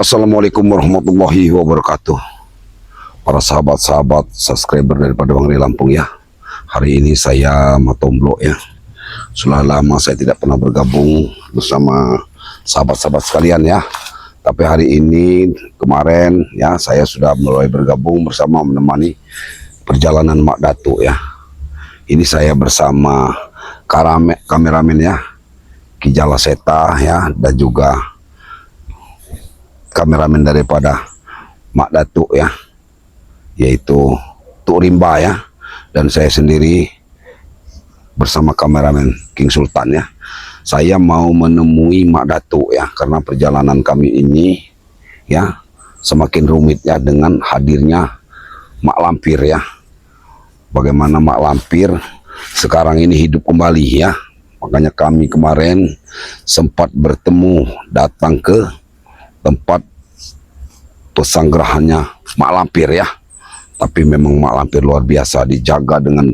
Assalamualaikum warahmatullahi wabarakatuh. Para sahabat-sahabat subscriber daripada Bang Ri Lampung ya. Hari ini saya Matomblo ya. Sudah lama saya tidak pernah bergabung bersama sahabat-sahabat sekalian ya. Tapi hari ini kemarin ya saya sudah mulai bergabung bersama menemani perjalanan Mak Datuk ya. Ini saya bersama kameramen ya, Ki Jalaseta ya, dan juga kameramen daripada Mak Datuk ya, yaitu Tuk Rimba ya, dan saya sendiri bersama kameramen King Sultan ya. Saya mau menemui Mak Datuk ya, karena perjalanan kami ini ya semakin rumit ya dengan hadirnya Mak Lampir ya. Bagaimana Mak Lampir sekarang ini hidup kembali ya. Makanya kami kemarin sempat bertemu, datang ke tempat pesanggerahannya Mak Lampir ya. Tapi memang Mak Lampir luar biasa, dijaga dengan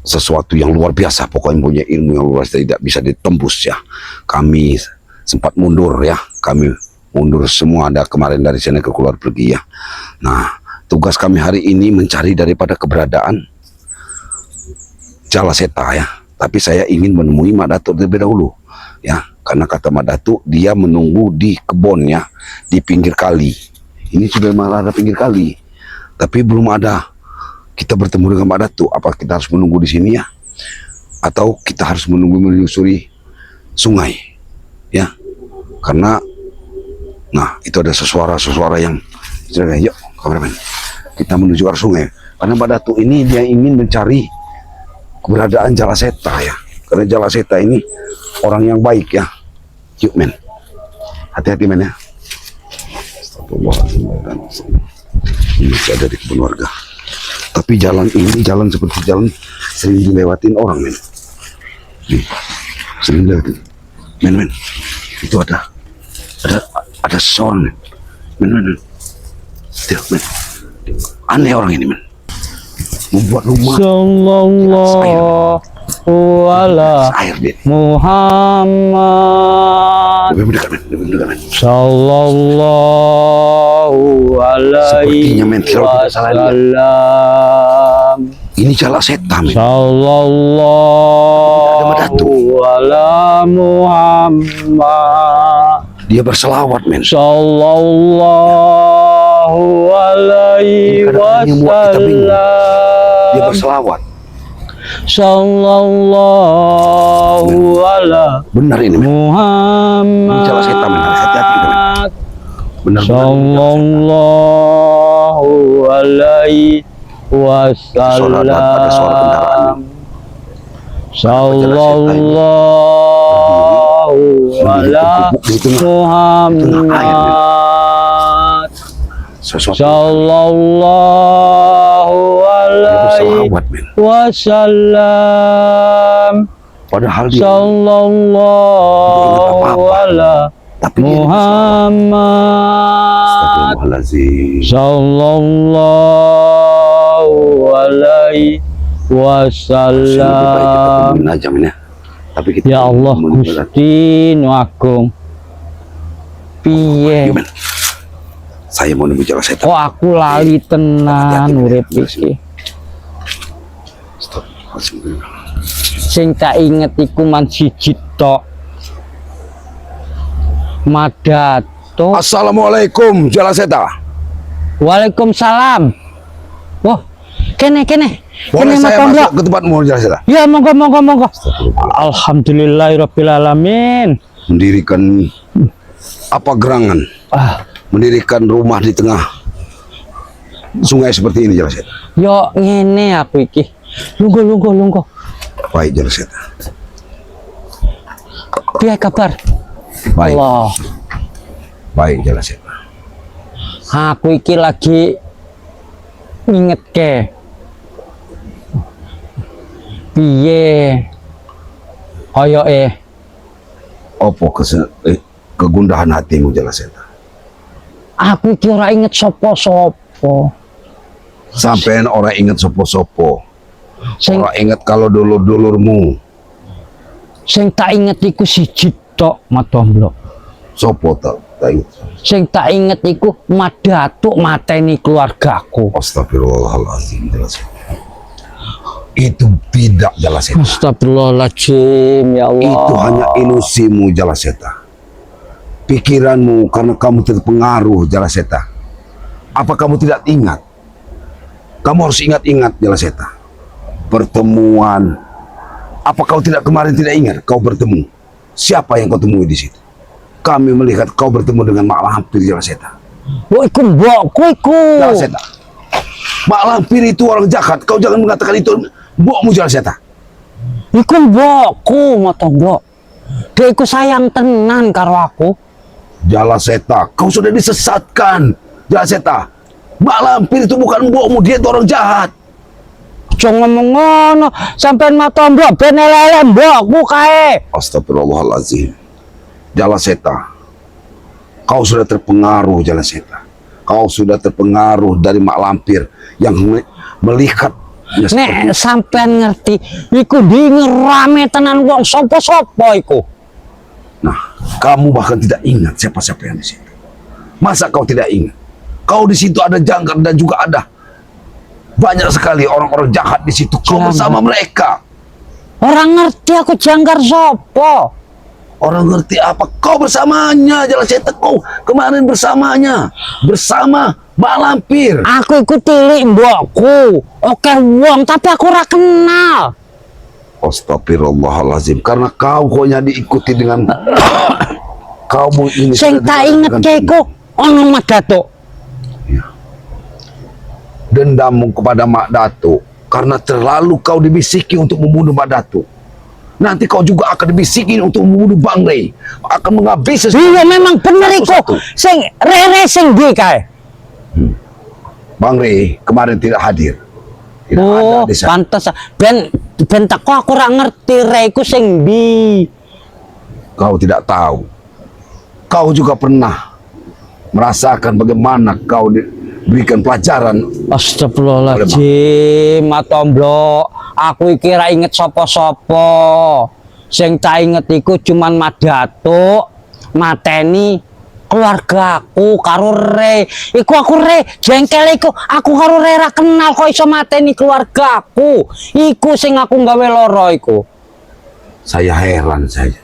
sesuatu yang luar biasa, pokoknya punya ilmu yang luar biasa, tidak bisa ditembus ya. Kami sempat mundur ya, kami mundur semua, ada kemarin dari sini ke keluar pergi ya. Nah, tugas kami hari ini mencari daripada keberadaan Jalaseta ya. Tapi saya ingin menemui Mak Datuk terlebih dahulu ya, karena kata Mak Datuk dia menunggu di kebun ya, di pinggir kali. Ini sudah malah ada pinggir kali, tapi belum ada. Kita bertemu dengan Mak Datuk, apa kita harus menunggu di sini ya, atau kita harus menunggu menyusuri sungai ya? Karena nah itu ada suara yang yuk kameramen, kita menuju arah sungai. Karena Mak Datuk ini dia ingin mencari keberadaan Jalaseta ya, karena Jalaseta ini orang yang baik ya. Yuk men, hati-hati men ya. Astagfirullahaladzim. Ini masih ada di kebun warga, tapi jalan ini jalan seperti jalan sering dilewatin orang men. Nih, sering dilewatin men. Itu ada seorang men. Tidak men, aneh orang ini men, membuat rumah Sallallahu ala Muhammad. Lebih mendekat men. Sallallahu alaihi wasallam. Ini Jalaseta men. Sallallahu ala Muhammad. Dia berselawat men. Sallallahu alaihi wasallam. Dia berselawat. Sallallahu ala Benar ini men. Muhammad. Ini Jalaseta men. Hati-hati kita men. Benar. Sallallahu alaihi wasallam. Ada suara kendaraan. Sallallahu ala Muhammad. Sallallahu alaihi wasallam. Padahal dia Sallallahu ala Muhammad. Sallallahu alaihi wasallam. Ya Allah Gusti nu Agung. Piye? Saya mau nunggu Jalaseta. Oh aku lali tenan urip iki. Sing tak inget iku man siji tok. Mak Datuk. Assalamualaikum Jalaseta. Waalaikumsalam. Wah, kene. Boleh Kene saya Matomblo. masuk ke tempatmu Jalaseta? Ya, monggo. Alhamdulillahirobbilalamin. Mendirikan apa gerangan? Mendirikan rumah di tengah sungai seperti ini Jalaseta. Yo ngene aku iki. Lungguh. Baik Jalaseta. Piye kabar? Baik. Allah. Baik Jalaseta. Aku iki lagi nginget ke. Piye? Opo kegundahan hatimu Jalaseta? Aku iki ora inget sapa-sapa. Sampean orang inget sopo-sopo. Sing Orang inget kalau dulur-dulurmu. sing tak inget iku siji tok Matomblo. Sopo tau? Tak ingat. Sing tak inget iku Mak Datuk mateni keluargaku. Astagfirullahaladzim, Jala Seta. Itu tidak, Jala Seta. Astagfirullahaladzim, ya Allah. Itu hanya ilusimu, Jala Seta. Pikiranmu karena kamu terpengaruh, Jala Seta. Apa kamu tidak ingat? Kamu harus ingat-ingat, Jala Seta. Pertemuan. Apa kau tidak kemarin tidak ingat kau bertemu? Siapa yang kau temui di situ? Kami melihat kau bertemu dengan Mak Lampir, Jala Seta. Oh, iku mbokku iku. Jala Seta. Mak Lampir itu orang jahat. Kau jangan mengatakan itu mbokmu, Jala Seta. Iku mbokku, Mak Tombro. Dia iku sayang tenan karo aku. Jala Seta, kau sudah disesatkan. Jala Seta. Mak Lampir itu bukan mbokmu, dia itu orang jahat. Jangan ngomong ngono, sampean Mak Tombro ben elele mbokku kae. Astagfirullahaladzim. Jala Seta, kau sudah terpengaruh, Jala Seta. Kau sudah terpengaruh dari Mak Lampir yang melihat. Nek sampean ngerti, iku di ngerame tenan wong sopo-sopo iku. Nah, kamu bahkan tidak ingat siapa-siapa yang di situ. Masa kau tidak ingat? Kau di situ ada jangkar dan juga ada banyak sekali orang-orang jahat di situ. Kau bersama mereka. Orang ngerti aku jangkar sopo. Orang ngerti apa? Kau bersamanya, Jala Seta. Kau kemarin bersamanya. Bersama Mak Lampir. Aku ikut tilik mbokku. Oke wong, tapi aku ora kenal. Astagfirullahaladzim. Karena kau hanya diikuti dengan kamu ini. Sing tak inget keku ono Mak Datuk. Ya. Dendammu kepada Mak Datuk karena terlalu kau dibisiki untuk membunuh Mak Datuk. Nanti kau juga akan dibisikin untuk membunuh Bang Rey. Akan menghabisi. Iya memang bener iku. Sing rere sing ndi kae. Bang Rey kemarin tidak hadir. Tidak ada di sana. Pantes ben teko aku ora ngerti reiku sing ndi. Kau tidak tahu. Kau juga pernah merasakan bagaimana kau diberikan pelajaran. Astagfirullahaladzim, Mak Tombro. Aku iki ra inget sapa-sapa. Sing tak inget iku cuman Mak Datuk mateni keluargaku karo Re. Iku aku Re, jengkel iku. Aku karo Re ra kenal kok iso mateni keluargaku. Iku sing aku gawe lara iku. Saya heran saja.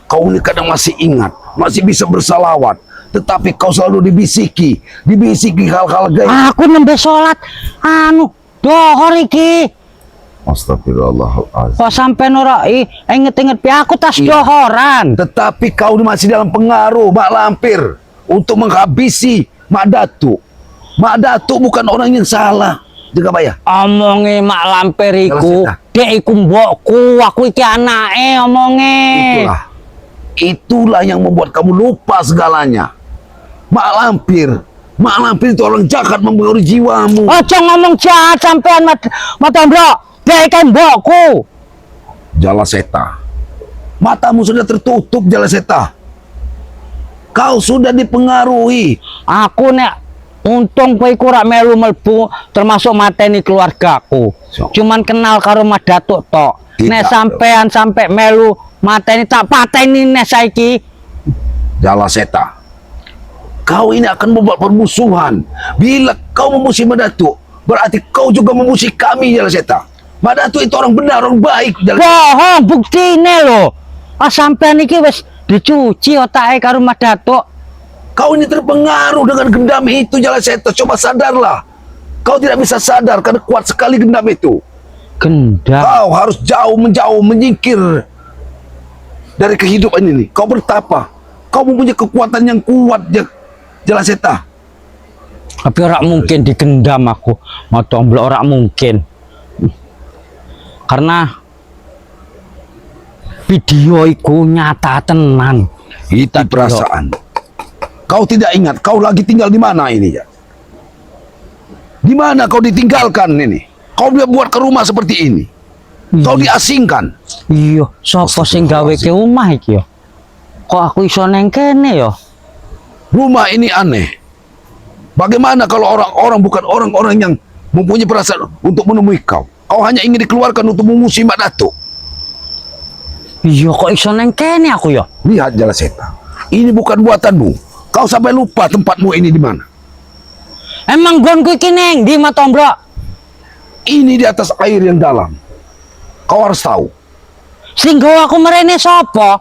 Kau ini kadang masih ingat, masih bisa bersalawat, tetapi kau selalu dibisiki hal-hal gaib. Aku nembe salat dohor iki. Astagfirullahaladzim. Kok sampean ora inget-inget piye aku tas dohoran. Tetapi kau masih dalam pengaruh Mak Lampir untuk menghabisi Mak Datuk. Mak Datuk bukan orang yang salah. Jaga bayar. Omonge Mak Lampir iku, dek iku mbokku, aku iki anake omonge. Itulah yang membuat kamu lupa segalanya. Mak Lampir itu orang jahat mempengaruhi jiwamu. Ojo ngomong jahat sampean Mak Tombro. Dek kan mbokku. Jala Seta, matamu sudah tertutup, Jala Seta. Kau sudah dipengaruhi. Aku nek untung kowe iku ora melu mlebu termasuk mateni keluargaku. Cuman kenal karo Mak Datuk tok. Nek sampean sampai melu mateni tak pateni nek saiki. Jala Seta, kau ini akan membuat permusuhan. Bila kau memusuhi Mak Datuk, berarti kau juga memusuhi kami, Jala Seta. Mak Datuk itu orang benar, orang baik. Bohong, buktine lho. Sampean iki wis dicuci otake karo Mak Datuk. Kau ini terpengaruh dengan gendam itu, Jala Seta. Coba sadarlah. Kau tidak bisa sadar karena kuat sekali gendam itu. Gendam? Kau harus menjauh, menyingkir dari kehidupan ini. Kau bertapa. Kau mempunyai kekuatan yang kuat, Jala Seta. Tapi ora mungkin digendam aku. Mak Tombro ora mungkin. Karena video itu nyata tenan. Itu perasaan. Kau tidak ingat kau lagi tinggal di mana ini, ya? Di mana kau ditinggalkan ini? Kau buat ke rumah seperti ini. Kau diasingkan. Iya, sapa sing gawe ke omah iki ya? Kok aku iso neng kene ya? Rumah ini aneh. Bagaimana kalau orang-orang bukan orang-orang yang mempunyai perasaan untuk menemui kau? Kau hanya ingin dikeluarkan untuk memusuhi Mak Datuk. Iya, kok iso neng kene aku ya? Lihat, Jala Seta. Ini bukan buatanmu. Kau sampai lupa tempatmu ini di mana. Emang gonku iki neng di Matombro? Ini di atas air yang dalam. Kau harus tahu. Sing gawa aku merene sapa?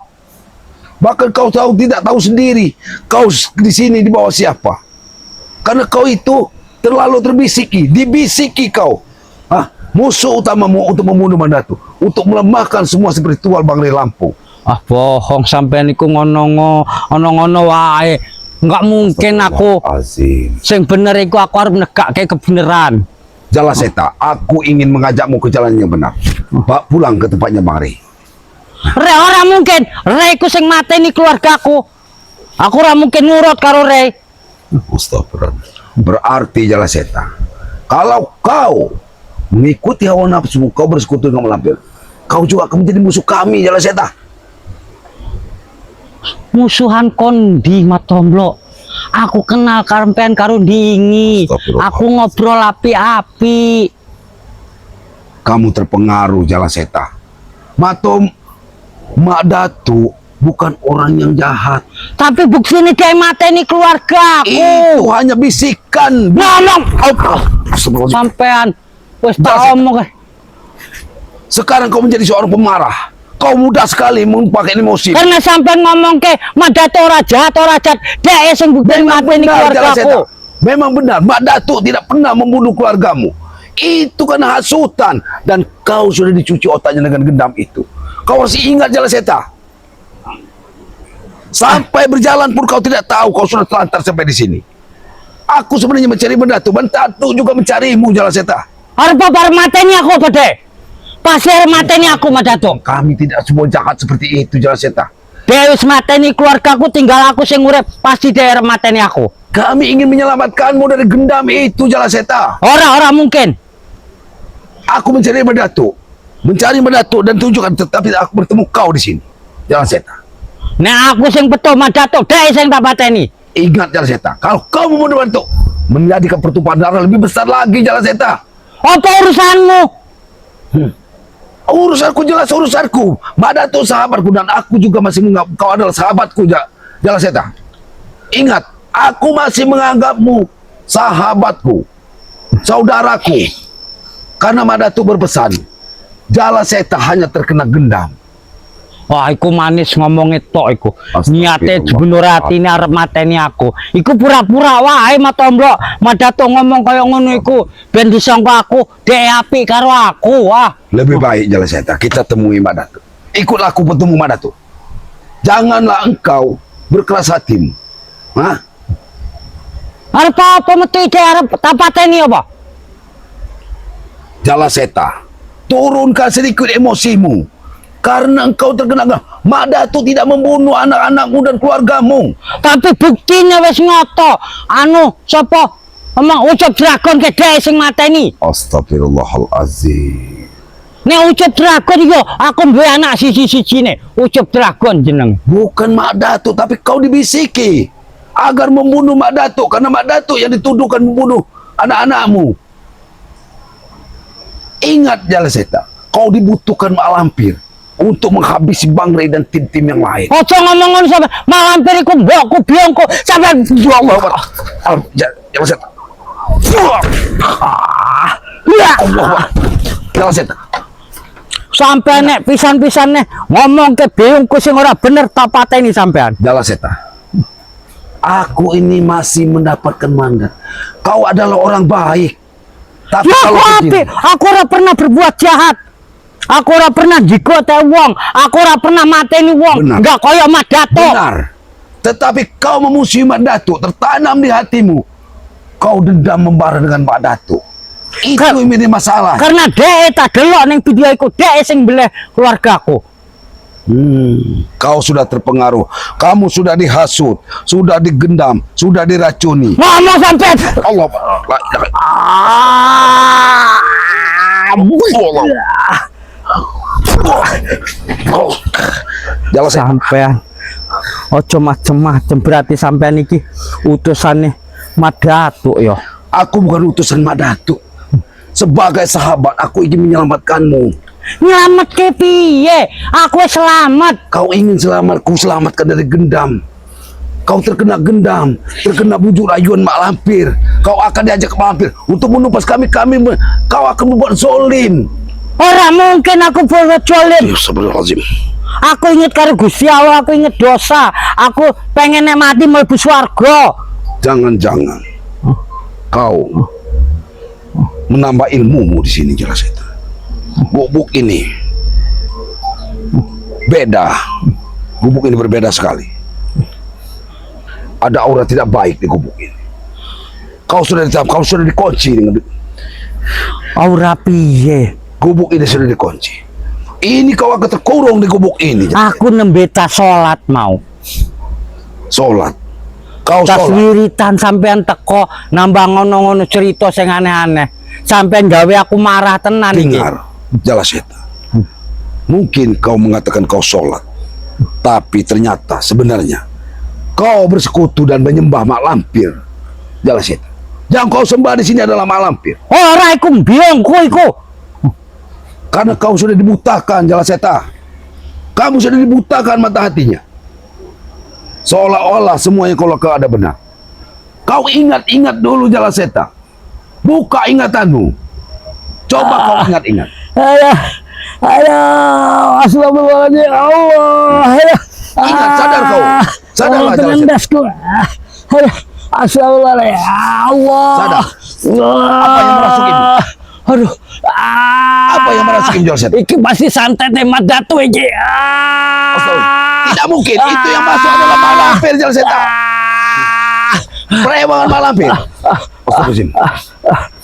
Bahkan kau tidak tahu sendiri. Kau di sini di bawah siapa? Karena kau itu terlalu terbisiki. Dibisiki kau. Musuh utamamu untuk membunuh Mandatu. Untuk melemahkan semua spiritual Bangrai Lampung. Bohong sampean iku ngono wae. Enggak mungkin aku. Azim. Sing bener iku aku harus menegakke kebenaran. Jalaseta, aku ingin mengajakmu ke jalan yang benar. Pak pulang ke tempatnya Bang Rey. Re ora mungkin. Re iku sing mateni keluargaku. Aku ora mungkin nurut karo Re. Astagfirullah. Berarti Jalaseta, kalau kau mengikuti hawa nafsu, kau bersekutu dengan malampir, kau juga akan menjadi musuh kami, Jalaseta. Musuhan kondi Matomblo. Aku kenal karempean karo diingi. Aku ngobrol api-api. Kamu terpengaruh, Jalaseta. Mak Datu bukan orang yang jahat. Tapi bukti ini kayak mateni keluarga aku. Itu hanya bisikan. Ngomong. Sebelum Sampean wes tak omong. sekarang kau menjadi seorang pemarah. Kau mudah sekali memakai emosi. Karena sampean ngomong ke Madato ora jahat, dek sing bukti mateni keluarga aku. Memang benar, Mak Datuk tidak pernah membunuh keluargamu. Itu karena hasutan dan kau sudah dicuci otaknya dengan gendam itu. Kau harus ingat Jalaseta. Sampai berjalan pun kau tidak tahu kau sudah telantar sampai di sini. Aku sebenarnya mencari Mak Datuk juga mencarimu, Jalaseta. Harpa bar mateni aku apa dek? Pasir mateni aku Madato. Kami tidak semua jahat seperti itu, Jalaseta. Deus mateni keluargaku, tinggal aku sing urip, pasti daerah mateni aku. Kami ingin menyelamatkanmu dari gendam itu, Jalaseta. Ora mungkin. Aku mencari Mak Datuk dan tunjukkan, tetapi aku bertemu kau di sini, Jalaseta. Nah aku sing betul Madato, dek sing tak pateni. Ingat, Jalaseta, kalau kau membunuh Datuk, menjadikan pertumpahan darah lebih besar lagi, Jalaseta. Apa urusanmu? Urusanku jelas urusanku. Mak Datuk sahabatku dan aku juga masih menganggap kau adalah sahabatku, Jalaseta. Ingat, aku masih menganggapmu sahabatku, saudaraku. Karena Mak Datuk berpesan, Jalaseta hanya terkena gendam. Wah, iku manis ngomongnya tok iku. Niate bener atine arep mateni aku. Iku pura-pura wae Matomblo. Madato ngomong kaya ngono iku ben disangka aku dek apik karo aku. Wah. Lebih baik Jalaseta kita temui Mak Datuk. Ikutlah aku bertemu Mak Datuk. Janganlah engkau berkeras hatimu. Arep apa metu ide arep tak pateni apa? Jalaseta, turunkan sedikit emosimu. Karena engkau terkena Mak Datuk tidak membunuh anak-anakmu dan keluargamu. Tapi buktinya wis ngoto. Sapa? Emang Ucup Dragon gede sing mateni. Astagfirullahalazim. Nek Ucup Dragon yo aku duwe anak siji-sijine. Ucup Dragon jeneng. Bukan Mak Datuk, tapi kau dibisiki agar membunuh Mak Datuk karena Mak Datuk yang dituduhkan membunuh anak-anakmu. Ingat Jalaseta, kau dibutuhkan Mak Lampir untuk menghabisi Bang Rey dan tim-tim yang lain. Ojo ngomong-ngomong sampe Malampir iku mbokku biongku sampe Ya Allah, Jalaseta. Ya Allah, Jalaseta. sampe nek pisan-pisan nek ngomong ke biongku sing ora bener tak pateni sampean. Jalaseta, aku ini masih mendapatkan mandat. Kau adalah orang baik. Tapi Ya kalau begini, aku ora pernah berbuat jahat. Aku ora pernah jigote wong, aku ora pernah mateni wong. Benar. Enggak koyo Mak Datuk. benar. Tetapi kau memusuhi Mak Datuk, tertanam di hatimu. Kau dendam membara dengan Mak Datuk. Itu yang menjadi masalah. Karena dhek tak delok ning video iku dhek sing beleh keluargaku. Kau sudah terpengaruh. Kamu sudah dihasut, sudah digendam, sudah diracuni. Ngomong sampe Allah. Jalaseta. sampean. Ojo macem-macem berarti sampean iki utusane Mak Datuk yo. Aku bukan utusan Mak Datuk. Sebagai sahabat, aku ingin menyelamatkanmu. Nyelamet ke piye? Aku wis selamat. Kau ingin selamatku selamatkan dari gendam. Kau terkena gendam, terkena bujuk rayuan mak lampir. Kau akan diajak ke mak lampir untuk menumpas kami. Kau akan membuat zolim. Orang mungkin aku berbuat zolim. Astagfirullahaladzim. Aku inget karo Gusti Allah, aku inget dosa. Aku pengen nek mati mlebu swarga. Jangan-jangan kau menambah ilmumu di sini, jelas itu. Gubuk ini beda. Gubuk ini berbeda sekali. Ada aura tidak baik di gubuk ini. Kau sudah dikunci dengan Aura piye? gubuk ini sudah dikunci. Ini kau akan terkurung di gubuk ini. Aku nembeta salat mau. Sholat. Kau Tas sholat. wiritan sampean teko nambah ngono-ngono cerita sing aneh-aneh. Sampean gawe aku marah tenan iki. Dengar, jelas itu. Mungkin kau mengatakan kau sholat, tapi ternyata sebenarnya kau bersekutu dan menyembah mak lampir. Jelas itu. Yang kau sembah di sini adalah mak lampir. Ora iku mbiongku iku. Karena kau sudah dibutakan, jelas eta. Kamu sudah dibutakan mata hatinya. Seolah-olah semua yang kau lakukan ada benar. Kau ingat-ingat dulu, jelas eta. Buka ingatanmu. Coba kau ingat-ingat. Ayo, astagfirullahaladzim, Allah. Ingat, sadar kau. Sadarlah, jelas eta. Tendasku. Astagfirullahaladzim, Allah. Sadar. Apa yang merasukimu? Aduh. Apa yang merasukimu, jelas eta? Iki pasti santet hemat datu iki. Tidak mungkin. Itu yang masuk adalah mak lampir, jelas eta. Prewangan mak lampir. Astagfirullahaladzim.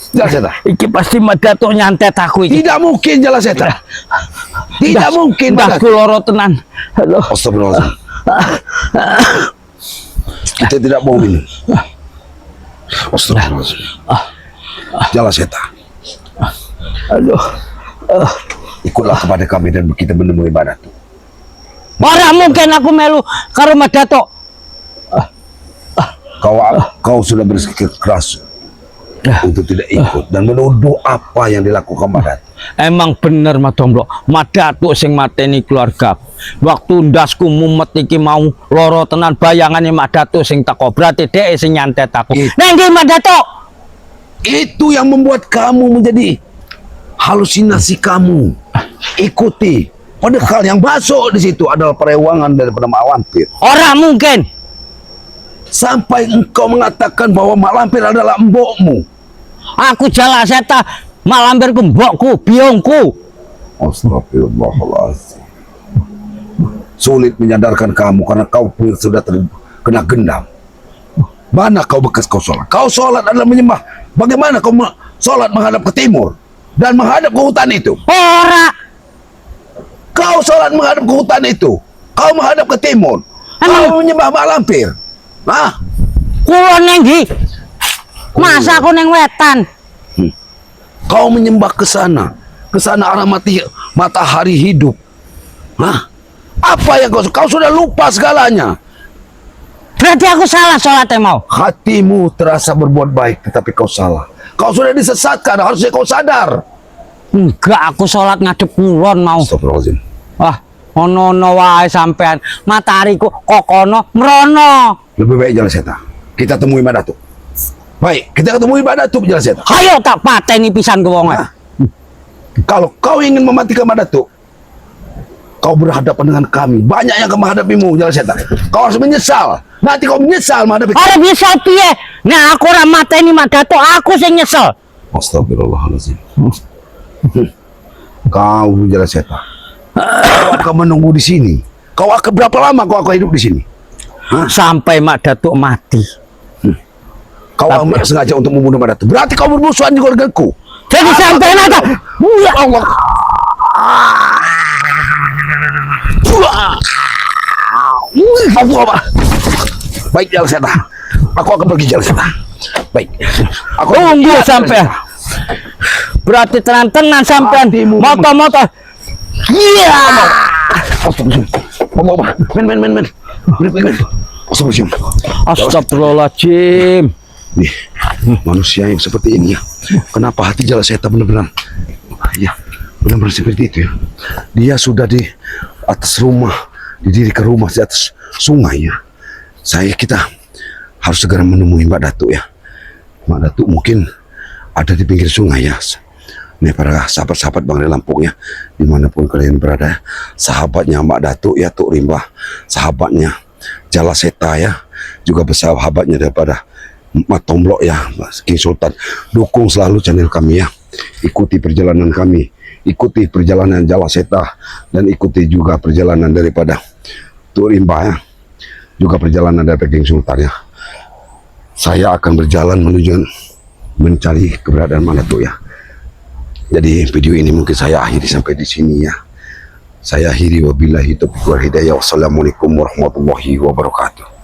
Jelas eta. Iki pasti Madatuk nyantet aku iki. Tidak mungkin, jelas eta. Tidak mungkin. Ndasku loro tenan. Halo. Astagfirullahaladzim. Kita tidak mau minum. Astagfirullahaladzim. Jelas eta. Aduh. Ikutlah kepada kami dan kita menemui Madatuk. Ora mungkin aku melu karo Madatuk. Kau sudah berpikir keras untuk tidak ikut dan menuduh apa yang dilakukan Madatuk. Emang bener Madomblok, Madatuk sing mateni keluarga. Waktu ndasku mumet iki mau loro tenan bayangane Madatuk sing teko. Berarti dhek sing nyantet aku. Nang ndi Madatuk? Itu yang membuat kamu menjadi halusinasi kamu. Ikuti. Padahal yang masuk di situ adalah perewangan daripada mak lampir. Ora mungkin. Sampai engkau mengatakan bahwa mak lampir adalah mbokmu. Aku jelas eta mak lampirku mbokku, biongku. Astagfirullahaladzim. Sulit menyadarkan kamu karena kau pun sudah terkena gendam. Mana kau bekas kau sholat? Kau sholat adalah menyembah. Bagaimana kau sholat menghadap ke timur dan menghadap ke hutan itu? Ora. Kau sholat menghadap ke hutan itu. Kau menghadap ke timur. Kau menyembah mak lampir. Hah? Kulo neng ndi? Masa aku neng wetan? Kau menyembah ke sana arah matahari hidup. Hah? Apa yang kau sudah lupa segalanya? Berarti aku salah sholatnya mau. Hatimu terasa berbuat baik, tetapi kau salah. Kau sudah disesatkan, harusnya kau sadar. Enggak, aku sholat ngadep kulon mau. Astagfirullahaladzim. Wah, ono wae sampean. Matahariku kokono merono. Lebih baik jelas eta. Kita temui Madatuk. Baik, kita ketemui Madatuk, jelas eta. Ayo tak pateni pisan ke wong. Kalau kau ingin mematikan Madatuk, kau berhadapan dengan kami. Banyak yang akan menghadapimu, jelas eta. Kau harus menyesal. Nanti kau menyesal menghadapi. Ora bisa piye? Nah, aku ora mateni Madatuk, aku sing nyesel. Astagfirullahaladzim. Kau jelas eta. Kau akan menunggu di sini. Kau akan berapa lama kau akan hidup di sini? Hah? Sampai Madatuk mati. Kau sengaja untuk membunuh Madatuk. Berarti kau bermusuhan di keluargaku. Jadi sampai nada. Ya Allah. Allah. Baik, jelas eta. Aku akan pergi, jelas eta. Baik. Aku Tunggu sampai. Berarti tenan-tenan sampean. Moto-moto. Iya. Men. Astagfirullahaladzim. Nih, manusia yang seperti ini ya. Kenapa hati jelas saya benar-benar ya, benar-benar seperti itu ya. Dia sudah di atas rumah, didirikan rumah di atas sungai ya. kita harus segera menemui Mbak Datuk ya. Mbak Datuk mungkin ada di pinggir sungai ya. Nih para sahabat-sahabat Bang Ray Lampung ya, dimanapun kalian berada, sahabatnya Mbak Datuk ya, Tuk Rimba, sahabatnya Jala Seta ya, juga bersahabatnya daripada Mat Tomblok ya, King Sultan. Dukung selalu channel kami ya, ikuti perjalanan kami, ikuti perjalanan Jala Seta, dan ikuti juga perjalanan daripada Tuk Rimba ya, juga perjalanan dari King Sultan ya. Saya akan berjalan menuju mencari keberadaan Mbak Datuk ya. Jadi video ini mungkin saya akhiri sampai di sini ya. Saya akhiri, wabillahi taufiq wal hidayah. Wassalamualaikum warahmatullahi wabarakatuh.